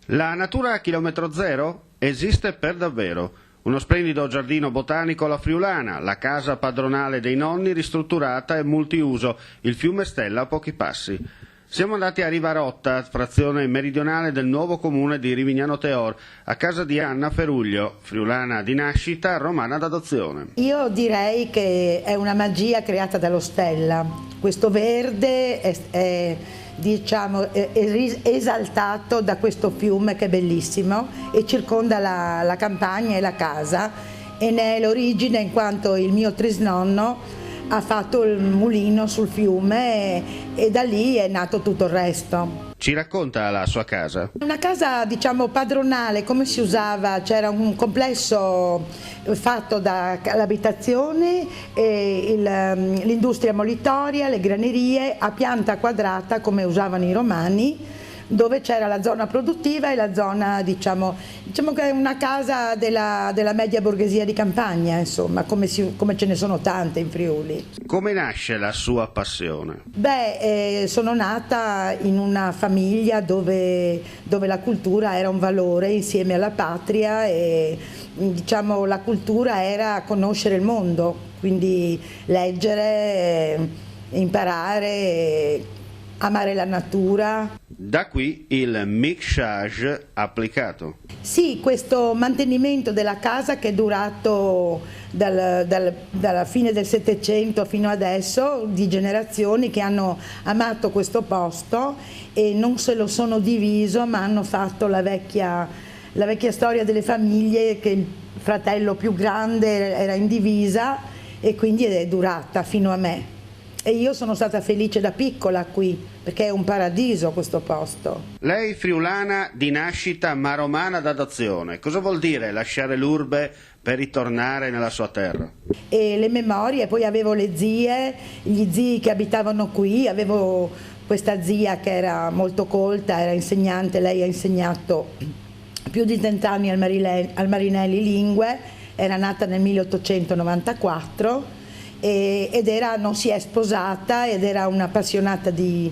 La natura a chilometro zero esiste per davvero. Uno splendido giardino botanico alla friulana, la casa padronale dei nonni ristrutturata e multiuso, il fiume Stella a pochi passi. Siamo andati a Rivarotta, frazione meridionale del nuovo comune di Rivignano Teor, a casa di Anna Feruglio, friulana di nascita, romana d'adozione. Io direi che è una magia creata dallo Stella. Questo verde è esaltato da questo fiume che è bellissimo e circonda la campagna e la casa, e ne è l'origine in quanto il mio trisnonno ha fatto il mulino sul fiume e da lì è nato tutto il resto. Ci racconta la sua casa? Una casa padronale, come si usava, c'era un complesso fatto dall'abitazione, l'industria molitoria, le granerie a pianta quadrata come usavano i romani, dove c'era la zona produttiva e la zona, diciamo che è una casa della media borghesia di campagna, insomma, come ce ne sono tante in Friuli. Come nasce la sua passione? Sono nata in una famiglia dove la cultura era un valore insieme alla patria e la cultura era conoscere il mondo, quindi leggere, imparare, amare la natura. Da qui il mixage applicato. Sì, questo mantenimento della casa che è durato dalla fine del Settecento fino adesso, di generazioni che hanno amato questo posto e non se lo sono diviso, ma hanno fatto la vecchia storia delle famiglie, che il fratello più grande era in divisa e quindi è durata fino a me. E io sono stata felice da piccola qui, perché è un paradiso questo posto. Lei friulana di nascita ma romana d'adozione. Cosa vuol dire lasciare l'urbe per ritornare nella sua terra? E le memorie, poi avevo le zie, gli zii che abitavano qui, avevo questa zia che era molto colta, era insegnante, lei ha insegnato più di 20 anni al Marinelli Lingue, era nata nel 1894. Non si è sposata ed era un'appassionata di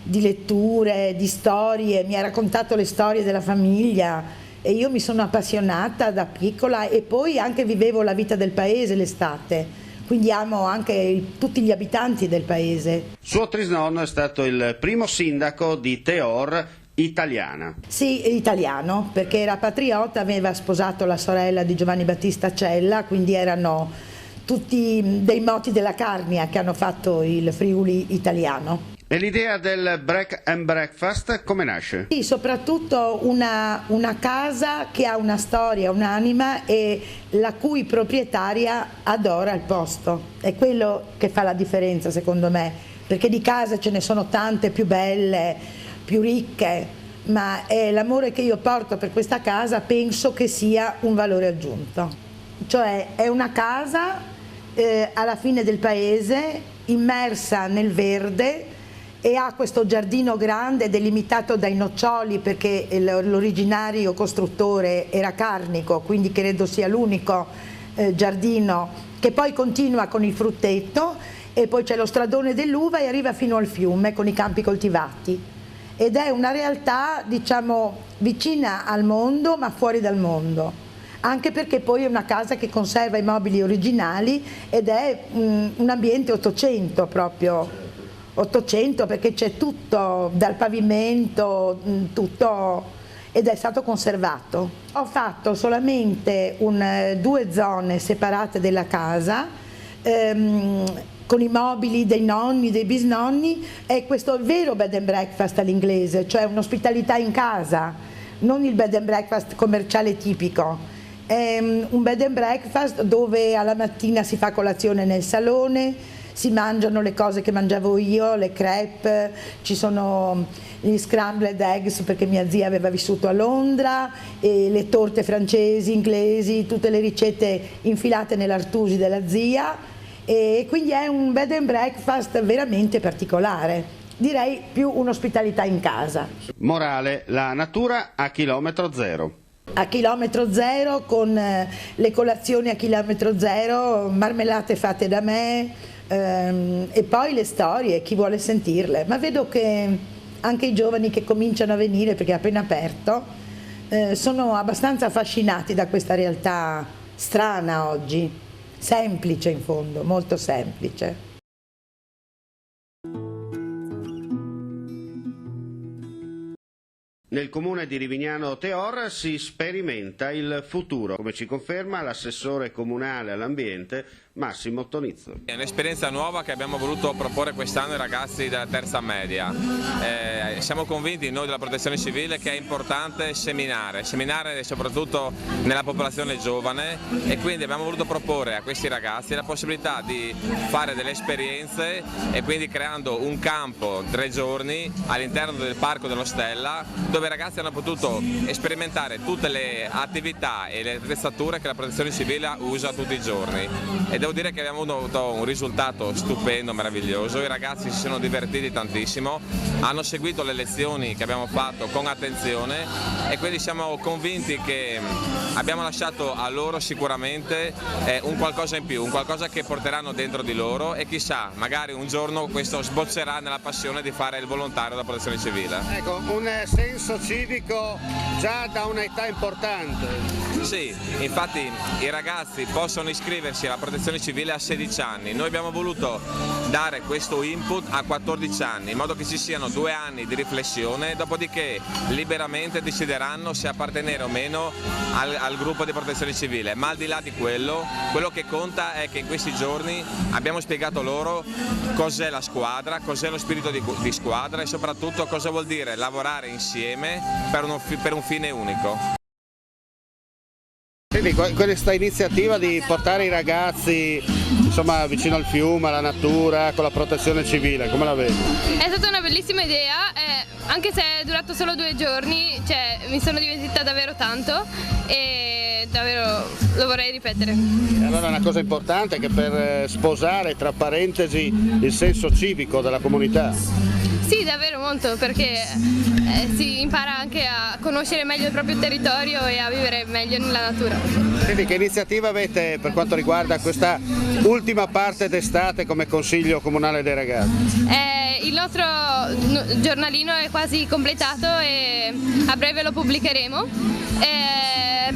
letture, di storie, mi ha raccontato le storie della famiglia e io mi sono appassionata da piccola e poi anche vivevo la vita del paese l'estate, quindi amo anche tutti gli abitanti del paese. Suo trisnonno è stato il primo sindaco di Teor italiana. Sì, italiano, perché era patriota, aveva sposato la sorella di Giovanni Battista Cella, quindi erano tutti dei moti della Carnia che hanno fatto il Friuli italiano. E l'idea del break and breakfast come nasce? Sì, soprattutto una casa che ha una storia, un'anima e la cui proprietaria adora il posto. È quello che fa la differenza secondo me, perché di case ce ne sono tante più belle, più ricche, ma è l'amore che io porto per questa casa, penso che sia un valore aggiunto. Cioè è una casa alla fine del paese, immersa nel verde, e ha questo giardino grande delimitato dai noccioli, perché l'originario costruttore era carnico, quindi credo sia l'unico giardino che poi continua con il frutteto, e poi c'è lo stradone dell'uva e arriva fino al fiume con i campi coltivati, ed è una realtà vicina al mondo ma fuori dal mondo. Anche perché poi è una casa che conserva i mobili originali ed è un ambiente 800 proprio, 800 perché c'è tutto, dal pavimento, tutto, ed è stato conservato. Ho fatto solamente 2 zone separate della casa, con i mobili dei nonni, dei bisnonni, e questo è il vero bed and breakfast all'inglese, cioè un'ospitalità in casa, non il bed and breakfast commerciale tipico. È un bed and breakfast dove alla mattina si fa colazione nel salone, si mangiano le cose che mangiavo io, le crêpe, ci sono gli scrambled eggs perché mia zia aveva vissuto a Londra, e le torte francesi, inglesi, tutte le ricette infilate nell'artusi della zia, e quindi è un bed and breakfast veramente particolare. Direi più un'ospitalità in casa. Morale, la natura a chilometro zero. A chilometro zero, con le colazioni a chilometro zero, marmellate fatte da me, e poi le storie, chi vuole sentirle. Ma vedo che anche i giovani che cominciano a venire, perché è appena aperto, sono abbastanza affascinati da questa realtà strana oggi, semplice in fondo, molto semplice. Nel comune di Rivignano Teor si sperimenta il futuro, come ci conferma l'assessore comunale all'ambiente Massimo Tonizzo. È un'esperienza nuova che abbiamo voluto proporre quest'anno ai ragazzi della terza media. Siamo convinti noi della Protezione Civile che è importante seminare soprattutto nella popolazione giovane, e quindi abbiamo voluto proporre a questi ragazzi la possibilità di fare delle esperienze, e quindi creando un campo 3 giorni all'interno del Parco dello Stella, dove i ragazzi hanno potuto sperimentare tutte le attività e le attrezzature che la Protezione Civile usa tutti i giorni. E devo dire che abbiamo avuto un risultato stupendo, meraviglioso. I ragazzi si sono divertiti tantissimo, hanno seguito le lezioni che abbiamo fatto con attenzione, e quindi siamo convinti che abbiamo lasciato a loro sicuramente un qualcosa in più, un qualcosa che porteranno dentro di loro, e chissà, magari un giorno questo sboccerà nella passione di fare il volontario della Protezione Civile. Ecco, un senso civico già da un'età importante. Sì, infatti i ragazzi possono iscriversi alla Protezione Civile a 16 anni, noi abbiamo voluto dare questo input a 14 anni, in modo che ci siano 2 anni di riflessione, dopodiché liberamente decideranno se appartenere o meno al gruppo di Protezione Civile. Ma al di là di quello che conta è che in questi giorni abbiamo spiegato loro cos'è la squadra, cos'è lo spirito di squadra, e soprattutto cosa vuol dire lavorare insieme per un fine unico. Quindi questa iniziativa di portare i ragazzi, insomma, vicino al fiume, alla natura, con la Protezione Civile, come la vedi? È stata una bellissima idea, anche se è durato solo 2 giorni, cioè, mi sono divertita davvero tanto e davvero lo vorrei ripetere. E allora è una cosa importante che per sposare, tra parentesi, il senso civico della comunità. Sì, davvero molto, perché si impara anche a conoscere meglio il proprio territorio e a vivere meglio nella natura. Quindi che iniziativa avete per quanto riguarda questa ultima parte d'estate come Consiglio Comunale dei Ragazzi? Il nostro giornalino è quasi completato e a breve lo pubblicheremo.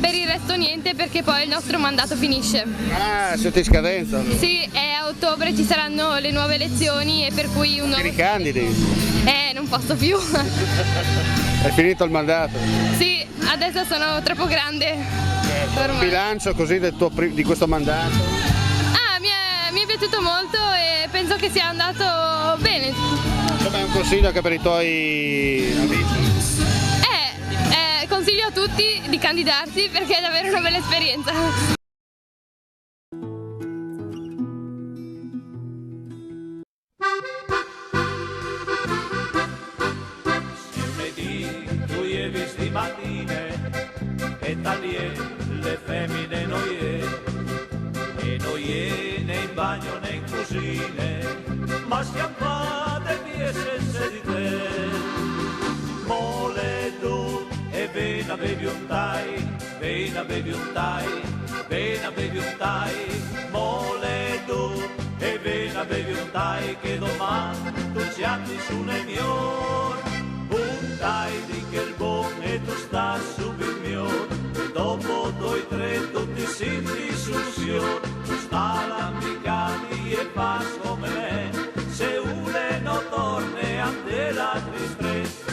Per il resto niente, perché poi il nostro mandato finisce. Ah, siete in scadenza? Sì, a ottobre ci saranno le nuove elezioni, e per cui un nuovo... Ti ricandidi? Non posso più. È finito il mandato? Sì, adesso sono troppo grande. Il bilancio così di questo mandato? Mi è piaciuto molto e penso che sia andato bene. Insomma, è un consiglio anche per i tuoi amici? Consiglio a tutti di candidarsi, perché è davvero una bella esperienza. E tagliè le femmine e noie né in bagno né in cucine, ma scappate via senza di te. Mole tu e vena bevi un tai, vena bevi un tai, vena bevi un tai. Mole tu e vena bevi un tai, che domani tu ci atti su nel mio. Un tai di che il buon e tu sta su il mio. Dopo 2 o 3 tutti sinti sul tu sta l'ambicati e pas come me, se une no torne ante la tristezza.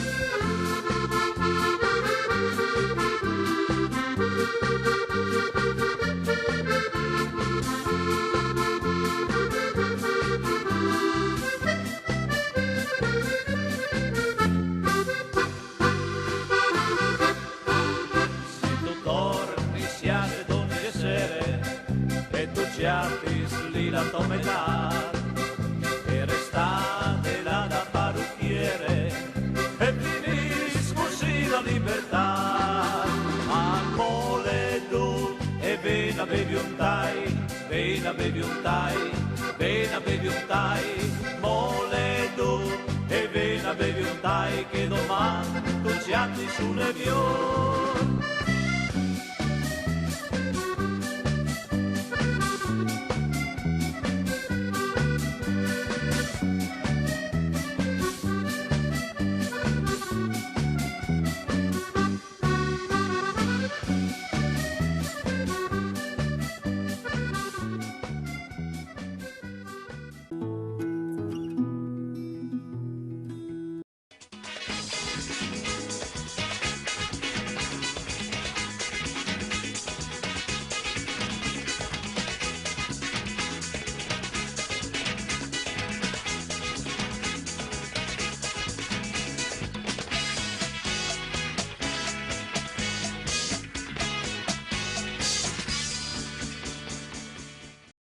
Lì la tua metà e restate là da parrucchiere e finisco sì la libertà. Amore tu e vena bevi un tai, vena bevi un tai, vena bevi un tai. Mole tu e vena bevi un tai, che domani tu ci atti su nevio.